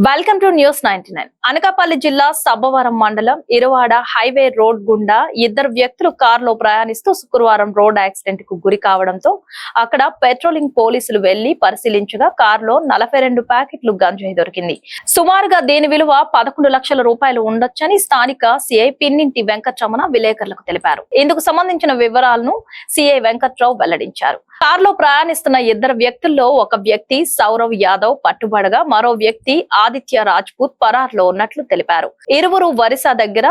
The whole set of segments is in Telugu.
Welcome to news 99. అనకాపల్లి జిల్లా సబ్బవరం మండలం ఇరువాడ హైవే రోడ్ గుండా ఇద్దరు వ్యక్తులు కారులో ప్రయాణిస్తూ శుక్రవారం రోడ్ యాక్సిడెంట్ కు గురి కావడంతో అక్కడ పెట్రోలింగ్ పోలీసులు వెళ్లి పరిశీలించగా కారులో 42 ప్యాకెట్లు గంజాయి దొరికింది. సుమారుగా దీని విలువ 11 లక్షల రూపాయలు ఉండొచ్చని స్థానిక సిఐ పిన్నింటి వెంకటరమణ విలేకరులకు తెలిపారు. ఇందుకు సంబంధించిన వివరాలను సిఐ వెంకట్రావు వెల్లడించారు. కారులో ప్రయాణిస్తున్న ఇద్దరు వ్యక్తుల్లో ఒక వ్యక్తి సౌరవ్ యాదవ్ పట్టుబడగా మరో వ్యక్తి ఆదిత్య రాజ్పూత్ పరార్లో ఉన్నట్లు తెలిపారు. ఇరువురు వరిసా దగ్గర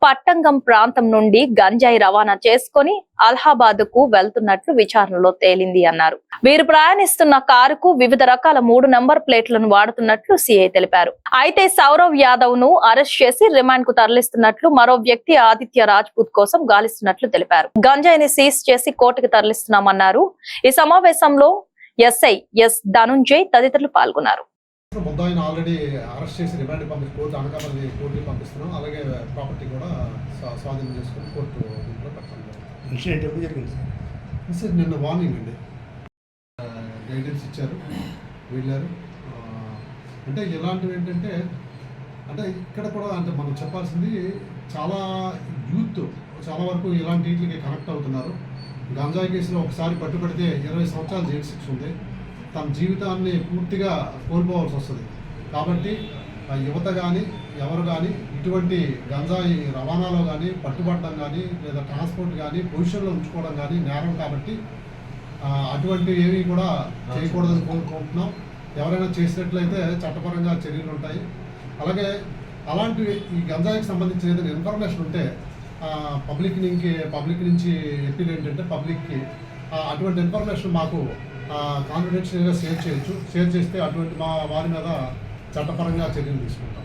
పట్టంగం ప్రాంతం నుండి గంజాయి రవాణా చేసుకుని అలహాబాద్ కు వెళ్తున్నట్లు విచారణలో తేలింది అన్నారు. వీరు ప్రయాణిస్తున్న కారుకు వివిధ రకాల 3 నంబర్ ప్లేట్లను వాడుతున్నట్లు సిఐ తెలిపారు. అయితే సౌరవ్ యాదవ్ ను అరెస్ట్ చేసి రిమాండ్ కు తరలిస్తున్నట్లు, మరో వ్యక్తి ఆదిత్య రాజ్పూత్ కోసం గాలిస్తున్నట్లు తెలిపారు. గంజాయిని సీజ్ చేసి కోర్టుకు తరలిస్తున్నామన్నారు. ఈ సమావేశంలో ఎస్ఐ ఎస్ ధనుంజయ్ తదితరులు పాల్గొన్నారు. ముద్దాయిని ఆల్రెడీ అరెస్ట్ చేసి రిమాండ్ కోర్టు అనకాపల్లి కోర్టుకి పంపిస్తున్నాం. అలాగే ప్రాపర్టీ కూడా స్వాధీనం చేసుకుని కోర్టు దీంట్లో పెట్టాలి. ఇన్సిడెంట్ ఎప్పుడు జరిగింది సార్? నిన్న మార్నింగ్ అండి గైడెన్స్ ఇచ్చారు, వెళ్ళారు. అంటే ఇలాంటివి ఏంటంటే అంటే ఇక్కడ కూడా అంటే మనం చెప్పాల్సింది చాలా యూత్ చాలా వరకు ఇలాంటి వీటికి కనెక్ట్ అవుతున్నారు. గంజాయి కేసులో ఒకసారి పట్టుబడితే 20 సంవత్సరాలు జైలు శిక్ష ఉంది. తమ జీవితాన్ని పూర్తిగా కోల్పోవాల్సి వస్తుంది. కాబట్టి యువత కానీ ఎవరు కానీ ఇటువంటి గంజాయి రవాణాలో కానీ పట్టుబడడం కానీ లేదా ట్రాన్స్పోర్ట్ కానీ పొజిషన్లో ఉంచుకోవడం కానీ నేరం. కాబట్టి అటువంటివి ఏవి కూడా చేయకూడదని కోరుకుంటున్నాం. ఎవరైనా చేసినట్లయితే చట్టపరంగా చర్యలు ఉంటాయి. అలాగే అలాంటివి ఈ గంజాయికి సంబంధించిన ఏదైనా ఇన్ఫర్మేషన్ ఉంటే పబ్లిక్ నుంచి ఎప్పీల్ ఏంటంటే పబ్లిక్కి అటువంటి ఇన్ఫర్మేషన్ మాకు కాన్ఫిడెన్షియల్గా షేర్ చేయొచ్చు. షేర్ చేస్తే అటువంటి మా వారి మీద చట్టపరంగా చర్యలు తీసుకుంటాం.